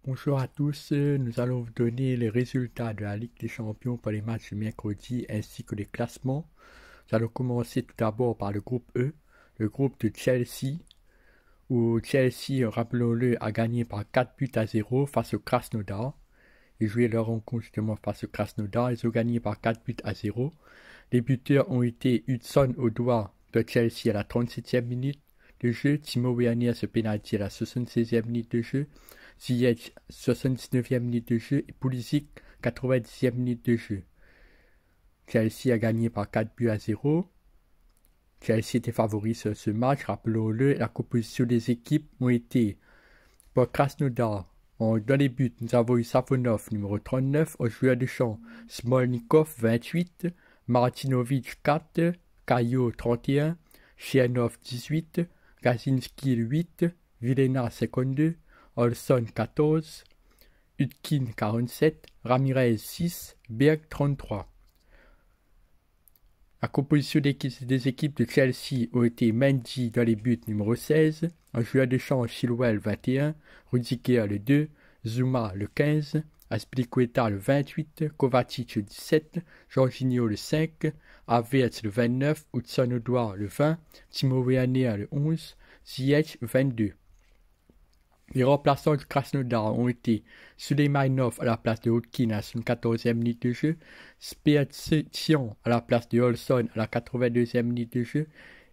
Bonjour à tous, nous allons vous donner les résultats de la Ligue des Champions pour les matchs de mercredi ainsi que les classements. Nous allons commencer tout d'abord par le groupe E, le groupe de Chelsea, où Chelsea, rappelons-le, a gagné par 4 buts à 0 face au Krasnodar. Ils jouaient leur rencontre justement face au Krasnodar, ils ont gagné par 4 buts à 0. Les buteurs ont été Hudson-Odoi de Chelsea à la 37e minute de jeu, Timo Werner ce penalty à la 76e minute de jeu, Ziyech 79e minute de jeu et Pulisic 90e minute de jeu. Chelsea a gagné par 4 buts à 0. Chelsea était favori sur ce match, rappelons-le. La composition des équipes ont été pour Krasnodar. Dans les buts, nous avons eu Safonov, numéro 39, au joueur de champ, Smolnikov, 28, Martinovic, 4, Caillot, 31, Chianov, 18, Gazinski, 8, Vilena, 52, Olson, 14, Hutkin, 47, Ramirez, 6, Berg, 33. La composition des équipes de Chelsea ont été Mendy dans les buts numéro 16, un joueur de champ Chilwell 21, Rudiger le 2, Zuma le 15, Azpilicueta le 28, Kovacic le 17, Jorginho le 5, Havertz le 29, Hudson-Odoi le 20, Timo Werner le 11, Ziyech 22. Les remplaçants du Krasnodar ont été Suleimanov à la place de Hutkin à la 74e minute de jeu, Spezzian à la place de Olson à la 82e minute de jeu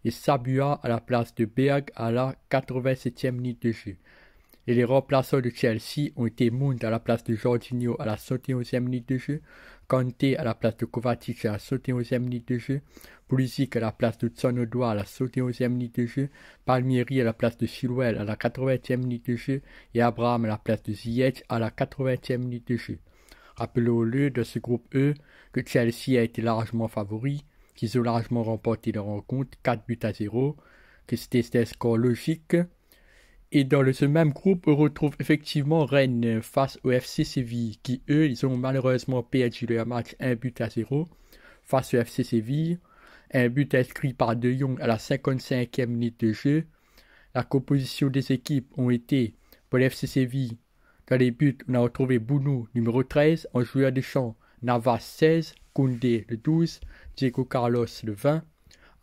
et Sabua à la place de Berg à la 87e minute de jeu. Et les remplaçants de Chelsea ont été Mount à la place de Jorginho à la 71e minute de jeu, Kanté à la place de Kovacic à la 71e minute de jeu, Pulisic à la place de Hudson-Odoi à la 71e minute de jeu, Palmieri à la place de Chilwell à la 80e minute de jeu et Abraham à la place de Ziyech à la 80e minute de jeu. Rappelons-le de ce groupe E que Chelsea a été largement favori, qu'ils ont largement remporté leur rencontre 4 buts à 0, que c'était un score logique. Et dans ce même groupe, on retrouve effectivement Rennes face au FC Séville, qui eux, ils ont malheureusement perdu leur match 1 but à 0 face au FC Séville. Un but inscrit par De Jong à la 55e minute de jeu. La composition des équipes ont été, pour l'FC Séville, dans les buts, on a retrouvé Bounou, numéro 13, en joueur de champ, Navas 16, Koundé le 12, Diego Carlos le 20,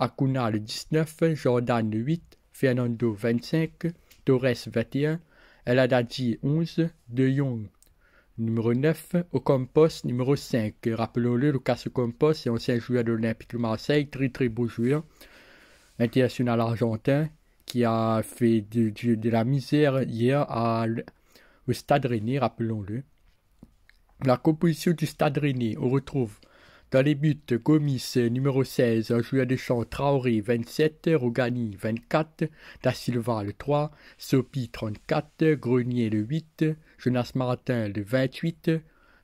Acuna le 19, Jordan le 8, Fernando 25, Torres 21, El Haddadi 11, De Jong numéro 9, Ocampos numéro 5. Rappelons-le, Lucas Ocampos est ancien joueur de l'Olympique de Marseille, très très beau joueur, international argentin, qui a fait de la misère hier au Stade Rennais, rappelons-le. La composition du Stade Rennais, on retrouve dans les buts, Gomis, numéro 16, un joueur de champ, Traoré, 27, Rogani, 24, Da Silva, le 3, Sopi, 34, Grenier, le 8, Jonas Martin, le 28,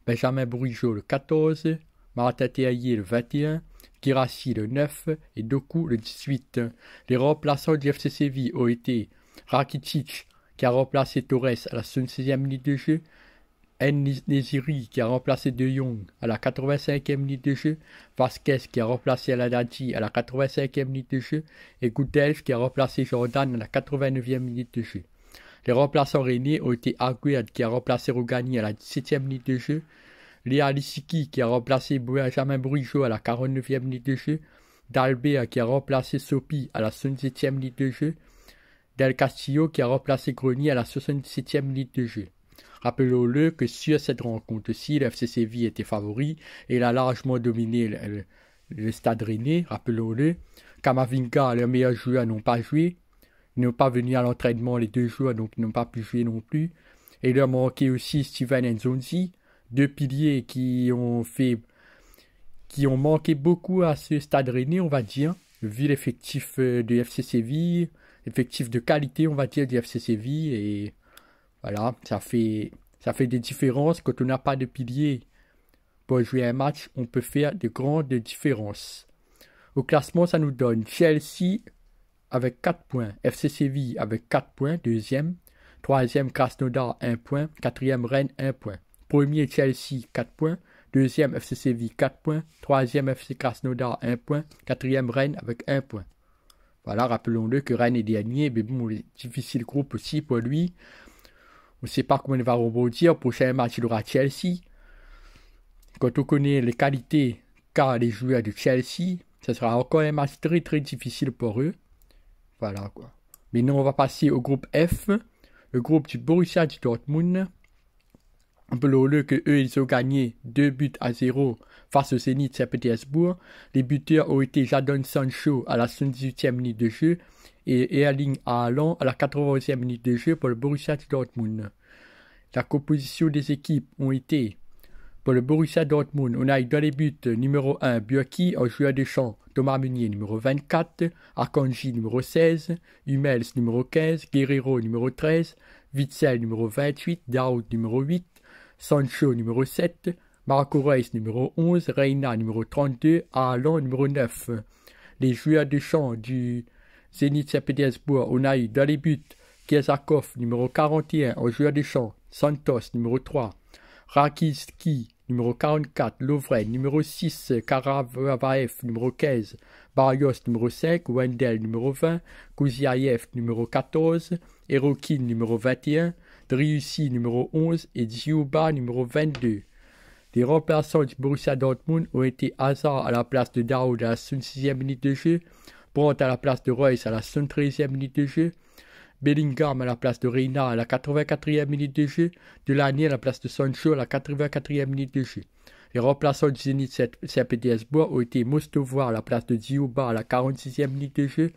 Benjamin Bourigeaud, le 14, Martin Théaillé, le 21, Guirassy, le 9 et Doku, le 18. Les remplaçants du FC Séville ont été Rakitic, qui a remplacé Torres à la 76e minute de jeu, En-Nesyri qui a remplacé De Jong à la 85e minute de jeu, Vasquez qui a remplacé El Haddadi à la 85e minute de jeu et Goudelf qui a remplacé Jordan à la 89e minute de jeu. Les remplaçants rennais ont été Aguerd qui a remplacé Rogani à la 17e minute de jeu, Léa Lissiki qui a remplacé Benjamin Bourigeaud à la 49e minute de jeu, Dalbert qui a remplacé Sopi à la 77e minute de jeu, Del Castillo qui a remplacé Grenier à la 77e minute de jeu. Rappelons-le que sur cette rencontre-ci, le FC Séville était favori et il a largement dominé le Stade Rennais, rappelons-le. Kamavinga, les meilleurs joueurs, n'ont pas joué. Ils n'ont pas venu à l'entraînement, les deux joueurs, donc ils n'ont pas pu jouer non plus. Et il leur manquait aussi Steven Nzonzi, deux piliers qui ont manqué beaucoup à ce Stade Rennais, on va dire, vu l'effectif du FC Séville, effectif de qualité, on va dire, du FC Séville. Et voilà, ça fait des différences. Quand on n'a pas de pilier pour jouer un match, on peut faire de grandes différences. Au classement, ça nous donne Chelsea avec 4 points, FC Séville avec 4 points, deuxième, troisième Krasnodar 1 point, quatrième Rennes 1 point. Premier Chelsea 4 points, deuxième FC Séville 4 points, troisième FC Krasnodar 1 point, quatrième Rennes avec 1 point. Voilà, rappelons-le que Rennes est dernier, mais bon, difficile groupe aussi pour lui. On ne sait pas comment il va rebondir. Prochain match, il aura Chelsea. Quand on connaît les qualités qu'a les joueurs de Chelsea, ce sera encore un match très très difficile pour eux. Voilà quoi. Maintenant, on va passer au groupe F, le groupe du Borussia Dortmund. Un peu le que eux, ils ont gagné 2-0 face au Zénith Saint-Pétersbourg. Les buteurs ont été Jadon Sancho à la 78e minute de jeu et Erling Haaland à la 91e minute de jeu pour le Borussia Dortmund. La composition des équipes ont été, pour le Borussia Dortmund, on a eu dans les buts numéro 1 Bürki en joueur de champ, Thomas Meunier numéro 24, Akanji numéro 16, Hummels numéro 15, Guerrero numéro 13, Witzel numéro 28, Daoud numéro 8, Sancho numéro 7, Marco Reus numéro 11, Reina numéro 32, Haaland numéro 9. Les joueurs de champ du Zénith Saint-Pétersbourg, on a eu dans les buts Kiesakov numéro 41 en joueur de champ, Santos numéro 3, Rakiski numéro 44, Lovren numéro 6, Karavaev numéro 15, Barrios numéro 5, Wendel numéro 20, Kouziaev numéro 14, Erokin numéro 21, Driussi numéro 11 et Djiouba numéro 22. Les remplaçants du Borussia Dortmund ont été Hazard à la place de Daoud à la 66e minute de jeu, Brandt à la place de Reus à la 73e minute de jeu, Bellingham à la place de Reina à la 84e minute de jeu, Delaney à la place de Sancho à la 84e minute de jeu. Les remplaçants du Zénith Saint-Pétersbourg ont été Mostovoa à la place de Djiouba à la 46e minute de jeu,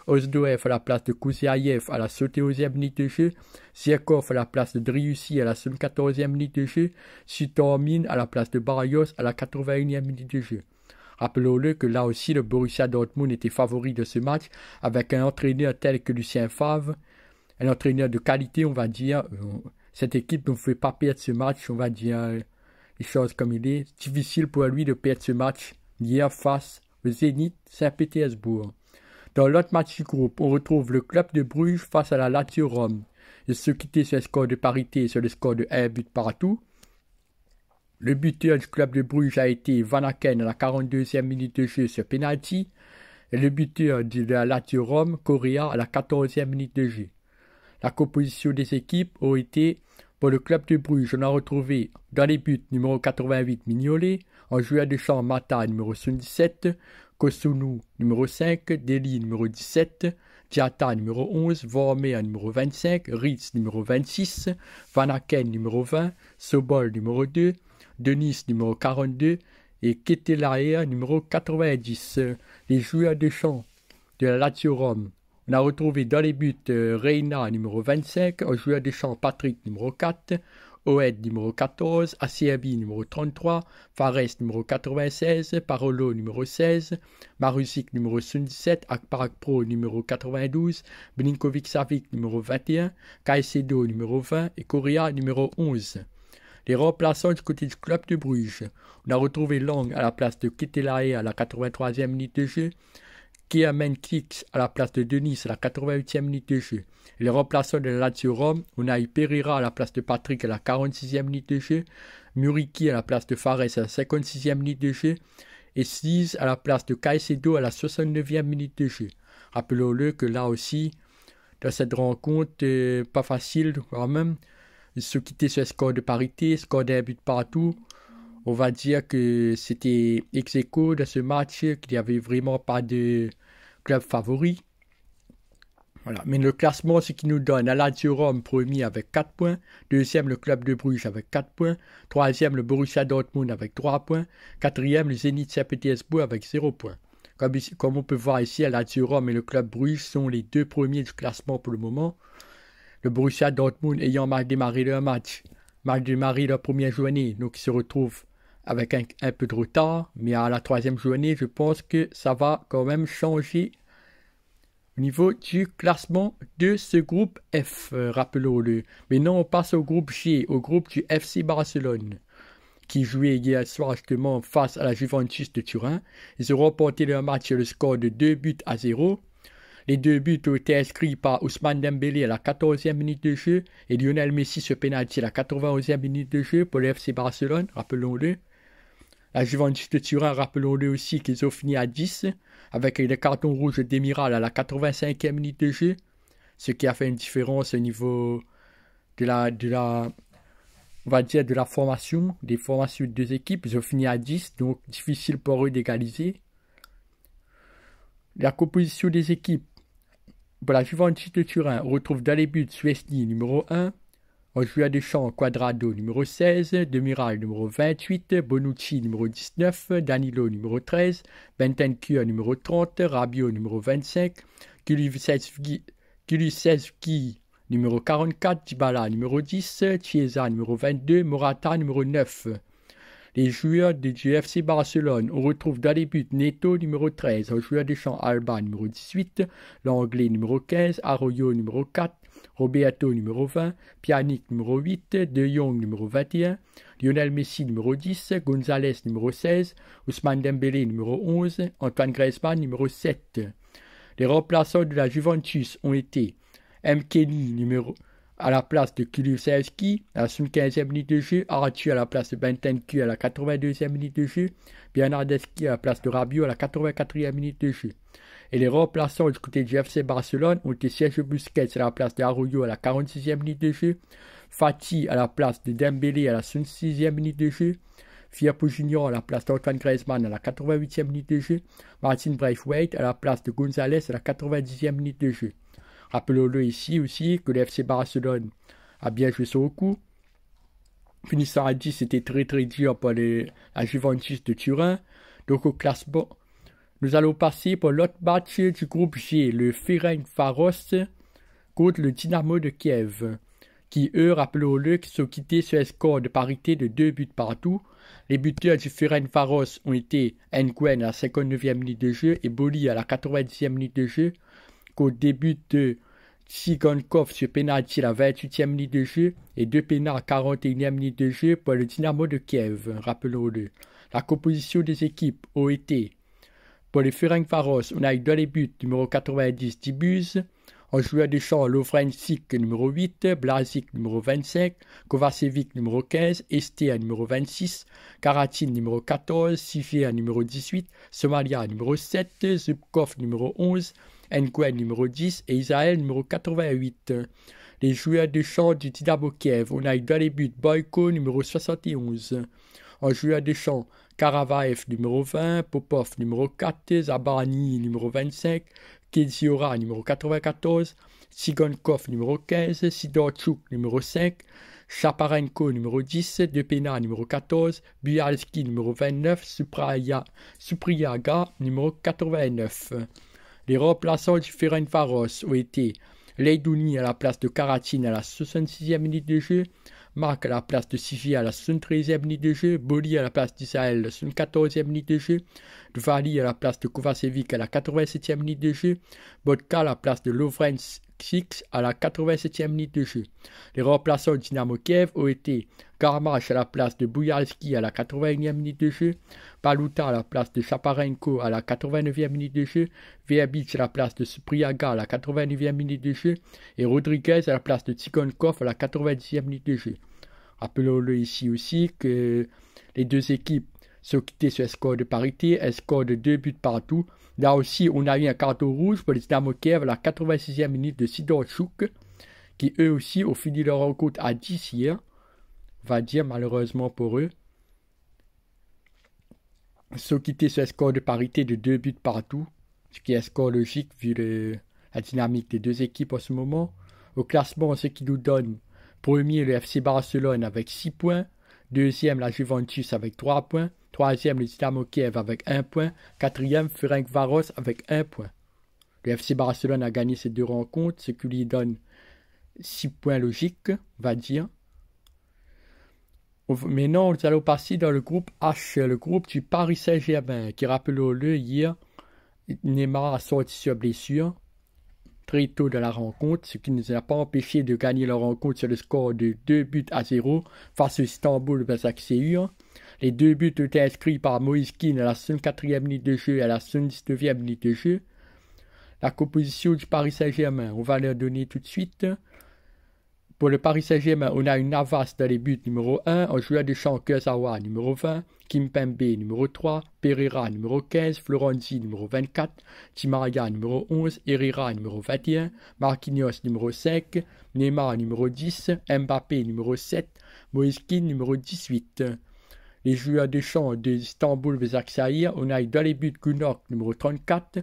Ozdoev à la place de Kouziaev à la 71e minute de jeu, Zirkov à la place de Driussi à la 74e minute de jeu, Sutormin à la place de Barrios à la 81e minute de jeu. Rappelons-le que là aussi le Borussia Dortmund était favori de ce match avec un entraîneur tel que Lucien Favre, un entraîneur de qualité on va dire. Cette équipe ne pouvait pas perdre ce match, on va dire les choses comme il est. Difficile pour lui de perdre ce match hier face au Zénith Saint-Pétersbourg. Dans l'autre match du groupe, on retrouve le club de Bruges face à la Lazio Rome. Ils se quittaient sur le score de parité sur le score de 1 but partout. Le buteur du club de Bruges a été Van Aken à la 42e minute de jeu sur penalty. Et le buteur de la Lazio Rome, Correa, à la 14e minute de jeu. La composition des équipes a été, pour le club de Bruges, on a retrouvé dans les buts numéro 88 Mignolet, en joueur de champ Mata numéro 77, Kosunu numéro 5, Deli numéro 17, Diatta numéro 11, Vormer numéro 25, Ritz numéro 26, Van Aken numéro 20, Sobol numéro 2, Denis numéro 42 et Ketelaer numéro 90. Les joueurs de champ de la Lazio Rome. On a retrouvé dans les buts Reina numéro 25, en joueur de champ Patrick numéro 4, Oed numéro 14, Acerbi numéro 33, Fares numéro 96, Parolo numéro 16, Marusic numéro 77, Akparak Pro numéro 92, Blinkovic Savic numéro 21, Caicedo numéro 20 et Correa numéro 11. Les remplaçants du côté du club de Bruges. On a retrouvé Lang à la place de Ketelaer à la 83e minute de jeu, Kierman Kicks à la place de Denis à la 88e minute de jeu. Les remplaçants de la Lazio Rome, on a eu Pereira à la place de Patrick à la 46e minute de jeu, Muriqi à la place de Fares à la 56e minute de jeu et Sliz à la place de Caicedo à la 69e minute de jeu. Rappelons-le que là aussi, dans cette rencontre, pas facile quand même, ils se quittaient sur le score de parité, score d'un but partout. On va dire que c'était ex aequo de ce match, qu'il n'y avait vraiment pas de club favori. Voilà. Mais le classement, ce qui nous donne la Lazio Rome premier avec 4 points, deuxième le club de Bruges avec 4 points, troisième le Borussia Dortmund avec 3 points, quatrième le Zénith Saint-Pétersbourg avec 0 points. Comme on peut voir ici, la Lazio Rome et le club Bruges sont les deux premiers du classement pour le moment. Le Borussia Dortmund ayant mal démarré leur match, mal démarré leur première journée, donc ils se retrouvent avec un peu de retard, mais à la troisième journée, je pense que ça va quand même changer au niveau du classement de ce groupe F, rappelons-le. Maintenant, on passe au groupe G, au groupe du FC Barcelone, qui jouait hier soir justement face à la Juventus de Turin. Ils ont remporté leur match sur le score de 2-0. Les 2 buts ont été inscrits par Ousmane Dembélé à la 14e minute de jeu et Lionel Messi sur penalty à la 91e minute de jeu pour le FC Barcelone, rappelons-le. La Juventus de Turin, rappelons-le aussi qu'ils ont fini à 10 avec le carton rouge d'Emiral à la 85e minute de jeu, ce qui a fait une différence au niveau on va dire de la formation, des formations de deux équipes. Ils ont fini à 10, donc difficile pour eux d'égaliser. La composition des équipes. Pour la Juventus de Turin, on retrouve dans les buts Szczęsny, numéro 1. En joueur de champ, Quadrado, numéro 16. Demiral, numéro 28. Bonucci, numéro 19. Danilo, numéro 13. Bentancur, numéro 30. Rabiot, numéro 25. Kulusevski, numéro 44. Dybala, numéro 10. Chiesa, numéro 22. Morata, numéro 9. Les joueurs du FC Barcelone, on retrouve dans les buts Neto, numéro 13, en joueur de champ Alba, numéro 18, Langlais, numéro 15, Arroyo, numéro 4, Roberto, numéro 20, Pjanic, numéro 8, De Jong, numéro 21, Lionel Messi, numéro 10, Gonzalez, numéro 16, Ousmane Dembélé, numéro 11, Antoine Griezmann, numéro 7. Les remplaçants de la Juventus ont été Mkeni, à la place de Kulusevski, à la 75e minute de jeu, Arthur à la place de Bentancur à la 82e minute de jeu, Bernardeschi à la place de Rabiot à la 84e minute de jeu. Et les remplaçants du côté du FC Barcelone ont été Sergio Busquets à la place d'Arroyo à la 46e minute de jeu, Fati à la place de Dembélé à la 66e minute de jeu, Firpo Junior à la place d'Antoine Griezmann à la 88e minute de jeu, Martin Braithwaite à la place de Gonzalez à la 90e minute de jeu. Rappelons-le ici aussi que le FC Barcelone a bien joué son coup. Finissant à 10, c'était très très dur pour la Juventus de Turin. Donc au classement, nous allons passer pour l'autre match du groupe G, le Ferencváros contre le Dynamo de Kiev, qui eux, rappelons-le, qui sont quittés sur un score de parité de 2 buts partout. Les buteurs du Ferencváros ont été Nguyen à la 59e minute de jeu et Boli à la 90e minute de jeu. Qu'au début de Tsigankov sur penalty à la 28e minute de jeu et 2 pénals à 41e minute de jeu pour le Dynamo de Kiev, rappelons-le. La composition des équipes a été pour les Ferencváros, on a eu dans les buts numéro 90 Dibuz, en joueur de champ Lovrencic numéro 8, Blazic numéro 25, Kovacevic numéro 15, Estea numéro 26, Karatin numéro 14, Sivir numéro 18, Somalia numéro 7, Zubkov numéro 11, Nguyen numéro 10 et Israël numéro 88. Les joueurs de champ du Dynamo Kiev, on a eu dans les buts Boyko numéro 71. En joueur de champ, Karavaev numéro 20, Popov numéro 4, Zabani numéro 25, Kedziora numéro 94, Tsigankov numéro 15, Sidorchuk numéro 5, Chaparenko numéro 10, Depena numéro 14, Bialski numéro 29, Supriyaga numéro 89. Les remplaçants du Ferencváros ont été Leidouni à la place de Karatin à la 66e minute de jeu, Marc à la place de Sivi à la 73e minute de jeu, Boli à la place d'Israël à la 74e minute de jeu, Dvali à la place de Kovacevic à la 87e minute de jeu, Bodka à la place de Lovrencic à la 87e minute de jeu. Les remplaçants du Dynamo Kiev ont été Garmash à la place de Buyalski à la 81e minute de jeu, Paluta à la place de Chaparenko à la 89e minute de jeu, Verbic à la place de Supriyaga à la 89e minute de jeu et Rodriguez à la place de Tsigankov à la 90e minute de jeu. Rappelons-le ici aussi que les deux équipes sont quittées sur un score de parité, un score de 2 buts partout. Là aussi, on a eu un carton rouge pour les Dynamo Kiev à la 86e minute de Sidorchuk, qui eux aussi ont fini leur rencontre à 10 hier. On va dire malheureusement pour eux. Ils sont quittés sur un score de parité de 2 buts partout, ce qui est un score logique vu la dynamique des deux équipes en ce moment. Au classement, ce qui nous donne premier le FC Barcelone avec 6 points, deuxième la Juventus avec 3 points, troisième le Dynamo Kiev avec 1 point, quatrième Ferencváros avec 1 point. Le FC Barcelone a gagné ces 2 rencontres, ce qui lui donne 6 points logiques, on va dire. Maintenant, nous allons passer dans le groupe H, le groupe du Paris Saint-Germain, qui, rappelons-le, hier, Neymar a sorti sur blessure très tôt dans la rencontre, ce qui ne nous a pas empêché de gagner la rencontre sur le score de 2-0 face au Istanbul Başakşehir. Les 2 buts ont été inscrits par Moïse Kean à la 64e minute de jeu et à la 79e minute de jeu. La composition du Paris Saint-Germain, on va leur donner tout de suite. Pour le Paris Saint-Germain, on a une Navas dans les buts numéro 1, en joueur de champ Kurzawa numéro 20, Kimpembe numéro 3, Pereira numéro 15, Florenzi numéro 24, Timaria numéro 11, Herrera numéro 21, Marquinhos numéro 5, Neymar numéro 10, Mbappé numéro 7, Moïskine numéro 18. Les joueurs de champ de Istanbul Başakşehir, on a dans les buts Gunok numéro 34,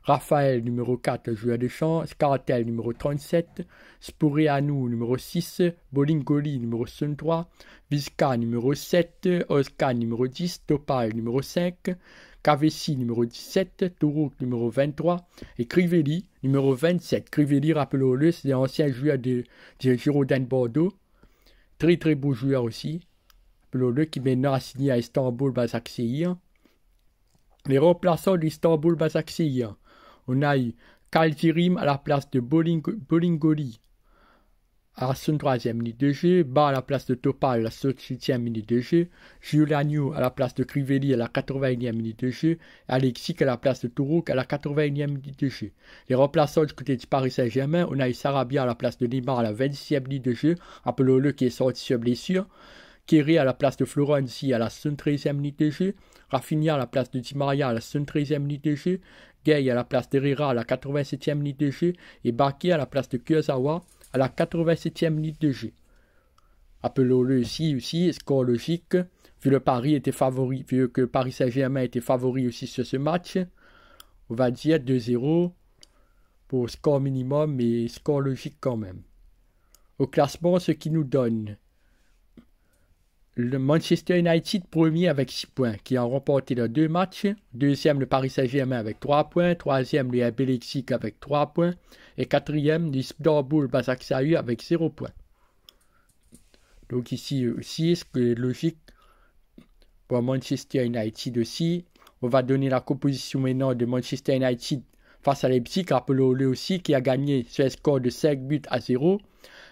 Raphaël numéro 4, joueur de champ, Skartel numéro 37, Spourianou numéro 6, Bolingoli numéro 63, Vizca numéro 7, Oscar numéro 10, Topal numéro 5, Kavesi numéro 17, Tourouk numéro 23 et Crivelli numéro 27. Crivelli, rappelons-le, c'est l'ancien joueur de Girondins de Bordeaux. Très très beau joueur aussi. Rappelons-le qui maintenant a signé à Istanbul Başakşehir. Les remplaçants d'Istanbul Başakşehir. On a eu Kaljirim à la place de Bolingoli à la 63e minute de jeu, Ba à la place de Topal à la 68e minute de jeu, Giuliano à la place de Crivelli à la 81e minute de jeu, Alexic à la place de Tourouk à la 81e minute de jeu. Les remplaçants du côté du Paris Saint-Germain, on a eu Sarabia à la place de Neymar à la 26e minute de jeu, rappelons-le qui est sorti sur blessure, Kéré à la place de Florenzi à la 73e minute de jeu, Rafinha à la place de Di Maria à la 73e minute de jeu, Gay à la place d'Herrera à la 87e minute de jeu et Baké à la place de Kurzawa à la 87e minute de jeu. Appelons-le aussi, score logique, vu le Paris était favori, vu que Paris Saint-Germain était favori aussi sur ce match, on va dire 2-0 pour score minimum mais score logique quand même. Au classement, ce qui nous donne le Manchester United premier avec 6 points, qui a remporté les 2 matchs. Deuxième, le Paris Saint-Germain avec 3 points. Troisième, le RB Leipzig avec 3 points. Et quatrième, l'Istanbul Başakşehir avec 0 points. Donc ici aussi, ce qui est logique pour Manchester United aussi. On va donner la composition maintenant de Manchester United face à Leipzig. Rappelons-le aussi qui a gagné sur un score de 5-0.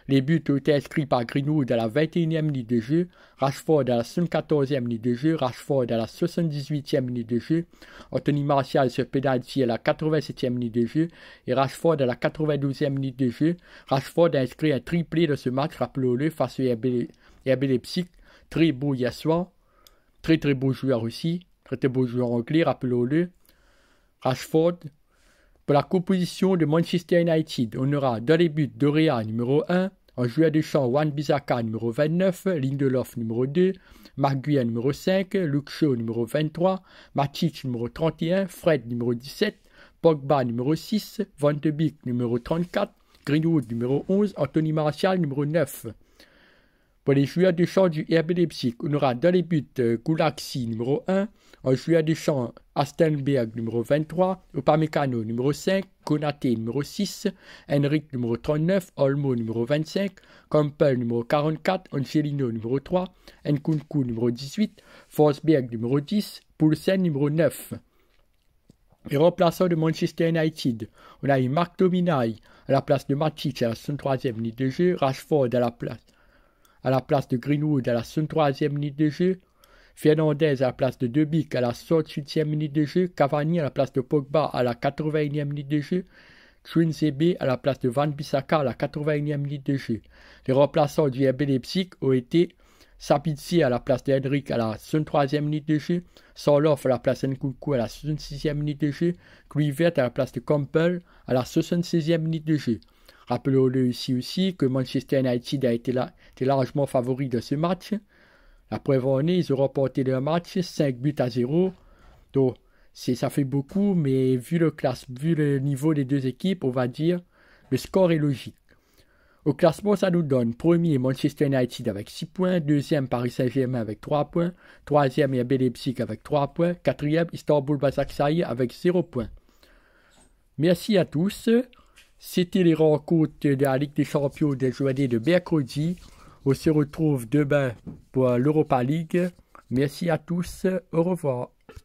Les buts ont été inscrits par Greenwood à la 21e minute de jeu, Rashford à la 74e minute de jeu, Rashford à la 78e minute de jeu, Anthony Martial sur penalty à la 87e minute de jeu et Rashford à la 92e minute de jeu. Rashford a inscrit un triplé de ce match, rappelons-le, face au RB Leipzig. Très beau hier soir, très très beau joueur aussi, très très beau joueur anglais, rappelons-le. Rashford. Pour la composition de Manchester United, on aura dans les buts Dorea numéro 1, en joueur de champ Wan-Bissaka numéro 29, Lindelof numéro 2, Maguire numéro 5, Luke Shaw numéro 23, Matic numéro 31, Fred numéro 17, Pogba numéro 6, Van de Beek numéro 34, Greenwood numéro 11, Anthony Martial numéro 9. Pour les joueurs de champ du RB Leipzig, on aura dans les buts Gulaxi numéro 1, en joueur de champ Astenberg numéro 23, Upamecano numéro 5, Konaté numéro 6, Henrik numéro 39, Olmo numéro 25, Campbell numéro 44, Angelino numéro 3, Nkunku numéro 18, Forsberg numéro 10, Poulsen numéro 9. Les remplaçants de Manchester United, on a eu Marc Dominay à la place de Matic à la 63e minute de jeu, Rashford à la place de Greenwood à la 63e minute de jeu, Fernandez à la place de De Beek à la 68e minute de jeu, Cavani à la place de Pogba à la 81e minute de jeu, Twinzebe à la place de Wan-Bissaka à la 81e minute de jeu. Les remplaçants du RB Leipzig ont été Sabitzer à la place de Henrik à la 63e minute de jeu, Sorloth à la place de Nkunku à la 66e minute de jeu, Kluivert à la place de Campbell à la 76e minute de jeu. Rappelons-le ici aussi que Manchester United a été largement favori de ce match. La preuve en est, ils ont remporté leur match 5-0. Donc, ça fait beaucoup, mais vu le niveau des deux équipes, on va dire, le score est logique. Au classement, ça nous donne premier Manchester United avec 6 points, deuxième Paris Saint-Germain avec 3 points, troisième RB Leipzig avec 3 points, quatrième Istanbul Başakşehir avec 0 points. Merci à tous. C'était les rencontres de la Ligue des Champions des journées de mercredi. On se retrouve demain pour l'Europa League. Merci à tous. Au revoir.